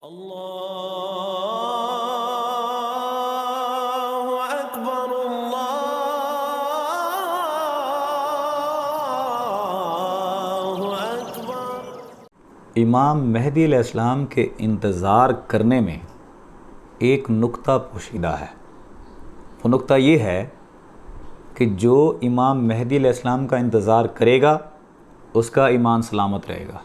اللہ اکبر اللہ اکبر۔ امام مہدی علیہ السلام کے انتظار کرنے میں ایک نکتہ پوشیدہ ہے۔ وہ نکتہ یہ ہے کہ جو امام مہدی علیہ السلام کا انتظار کرے گا اس کا ایمان سلامت رہے گا،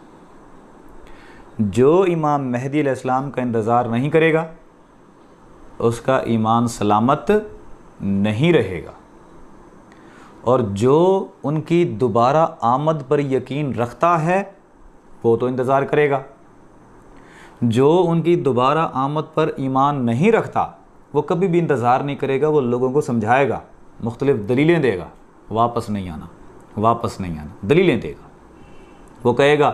جو امام مہدی علیہ السلام کا انتظار نہیں کرے گا اس کا ایمان سلامت نہیں رہے گا، اور جو ان کی دوبارہ آمد پر یقین رکھتا ہے وہ تو انتظار کرے گا، جو ان کی دوبارہ آمد پر ایمان نہیں رکھتا وہ کبھی بھی انتظار نہیں کرے گا، وہ لوگوں کو سمجھائے گا، مختلف دلیلیں دے گا، واپس نہیں آنا، دلیلیں دے گا۔ وہ کہے گا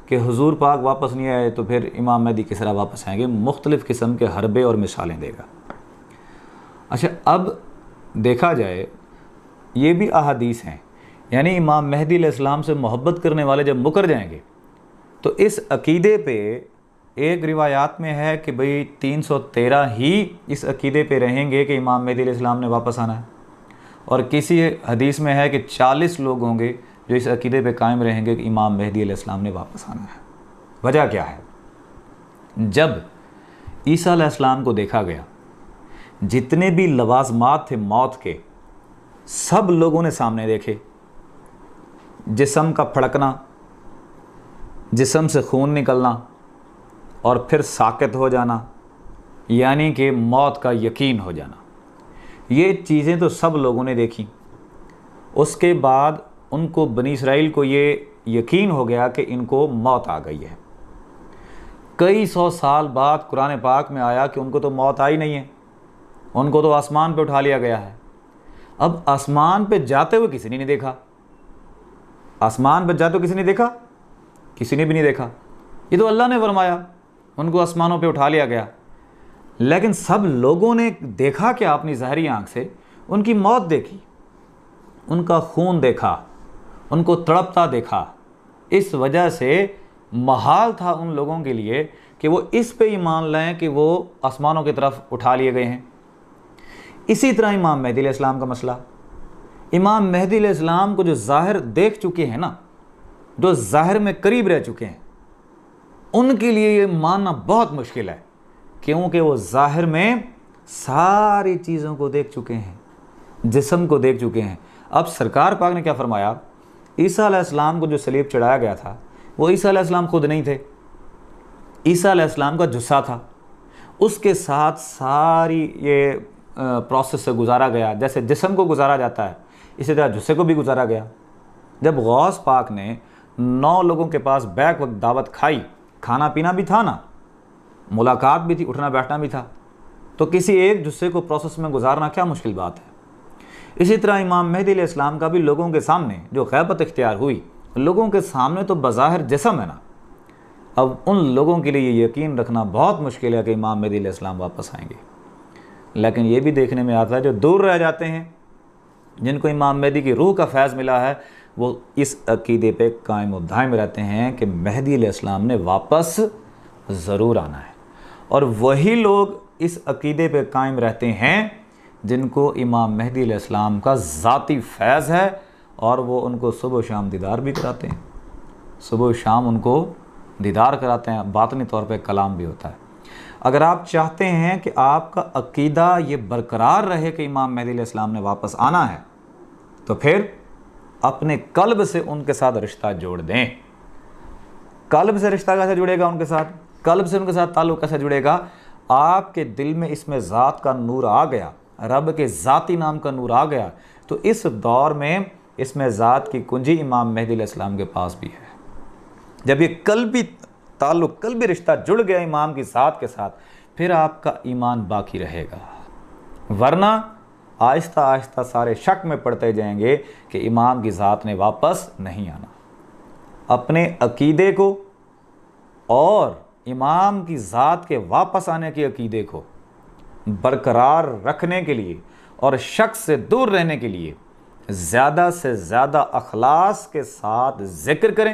کہ حضور پاک واپس نہیں آئے تو پھر امام مہدی کس طرح واپس آئیں گے، مختلف قسم کے حربے اور مثالیں دے گا۔ اچھا، اب دیکھا جائے یہ بھی احادیث ہیں، یعنی امام مہدی علیہ السلام سے محبت کرنے والے جب مکر جائیں گے تو اس عقیدے پہ ایک روایات میں ہے کہ بھئی 313 ہی اس عقیدے پہ رہیں گے کہ امام مہدی علیہ السلام نے واپس آنا ہے، اور کسی حدیث میں ہے کہ 40 لوگ ہوں گے جو اس عقیدے پہ قائم رہیں گے کہ امام مہدی علیہ السلام نے واپس آنا ہے۔ وجہ کیا ہے؟ جب عیسیٰ علیہ السلام کو دیکھا گیا، جتنے بھی لوازمات تھے موت کے سب لوگوں نے سامنے دیکھے، جسم کا پھڑکنا، جسم سے خون نکلنا اور پھر ساکت ہو جانا، یعنی کہ موت کا یقین ہو جانا، یہ چیزیں تو سب لوگوں نے دیکھی۔ اس کے بعد ان کو بنی اسرائیل کو یہ یقین ہو گیا کہ ان کو موت آ گئی ہے۔ کئی سو سال بعد قرآن پاک میں آیا کہ ان کو تو موت آئی نہیں ہے، ان کو تو آسمان پہ اٹھا لیا گیا ہے۔ اب آسمان پہ جاتے ہوئے کسی نے نہیں دیکھا، آسمان پہ جاتے ہوئے کسی نے دیکھا؟ کسی نے بھی نہیں دیکھا، یہ تو اللہ نے فرمایا ان کو آسمانوں پہ اٹھا لیا گیا۔ لیکن سب لوگوں نے دیکھا کہ اپنی ظاہری آنکھ سے ان کی موت دیکھی، ان کا خون دیکھا، ان کو تڑپتا دیکھا۔ اس وجہ سے محال تھا ان لوگوں کے لیے کہ وہ اس پہ ایمان لائیں کہ وہ آسمانوں کی طرف اٹھا لیے گئے ہیں۔ اسی طرح امام مہدی علیہ السلام کا مسئلہ، امام مہدی علیہ السلام کو جو ظاہر دیکھ چکے ہیں نا، جو ظاہر میں قریب رہ چکے ہیں، ان کے لیے یہ ماننا بہت مشکل ہے، کیونکہ وہ ظاہر میں ساری چیزوں کو دیکھ چکے ہیں، جسم کو دیکھ چکے ہیں۔ اب سرکار پاک نے کیا فرمایا؟ عیسیٰ علیہ السلام کو جو صلیب چڑھایا گیا تھا وہ عیسیٰ علیہ السلام خود نہیں تھے، عیسیٰ علیہ السلام کا جثہ تھا، اس کے ساتھ ساری یہ پروسیس سے گزارا گیا، جیسے جسم کو گزارا جاتا ہے اسی طرح جثے کو بھی گزارا گیا۔ جب غوث پاک نے 9 لوگوں کے پاس بیک وقت دعوت کھائی، کھانا پینا بھی تھا نا، ملاقات بھی تھی، اٹھنا بیٹھنا بھی تھا، تو کسی ایک جثے کو پروسیس میں گزارنا کیا مشکل بات ہے۔ اسی طرح امام مہدی علیہ السلام کا بھی لوگوں کے سامنے جو غیبت اختیار ہوئی، لوگوں کے سامنے تو بظاہر جسم ہے نا، اب ان لوگوں کے لیے یہ یقین رکھنا بہت مشکل ہے کہ امام مہدی علیہ السلام واپس آئیں گے۔ لیکن یہ بھی دیکھنے میں آتا ہے جو دور رہ جاتے ہیں، جن کو امام مہدی کی روح کا فیض ملا ہے، وہ اس عقیدے پہ قائم و دائم رہتے ہیں کہ مہدی علیہ السلام نے واپس ضرور آنا ہے، اور وہی لوگ اس عقیدے پہ قائم رہتے ہیں جن کو امام مہدی علیہ السلام کا ذاتی فیض ہے، اور وہ ان کو صبح و شام دیدار بھی کراتے ہیں، صبح و شام ان کو دیدار کراتے ہیں، باطنی طور پہ کلام بھی ہوتا ہے۔ اگر آپ چاہتے ہیں کہ آپ کا عقیدہ یہ برقرار رہے کہ امام مہدی علیہ السلام نے واپس آنا ہے، تو پھر اپنے قلب سے ان کے ساتھ رشتہ جوڑ دیں۔ قلب سے رشتہ کیسے جڑے گا ان کے ساتھ؟ قلب سے ان کے ساتھ تعلق کیسے جڑے گا؟ آپ کے دل میں اس میں ذات کا نور آ گیا، رب کے ذاتی نام کا نور آ گیا، تو اس دور میں اس میں ذات کی کنجی امام مہدی علیہ السلام کے پاس بھی ہے۔ جب یہ قلبی تعلق، قلبی رشتہ جڑ گیا امام کی ذات کے ساتھ، پھر آپ کا ایمان باقی رہے گا، ورنہ آہستہ آہستہ سارے شک میں پڑتے جائیں گے کہ امام کی ذات نے واپس نہیں آنا۔ اپنے عقیدے کو اور امام کی ذات کے واپس آنے کے عقیدے کو برقرار رکھنے کے لیے اور شک سے دور رہنے کے لیے زیادہ سے زیادہ اخلاص کے ساتھ ذکر کریں،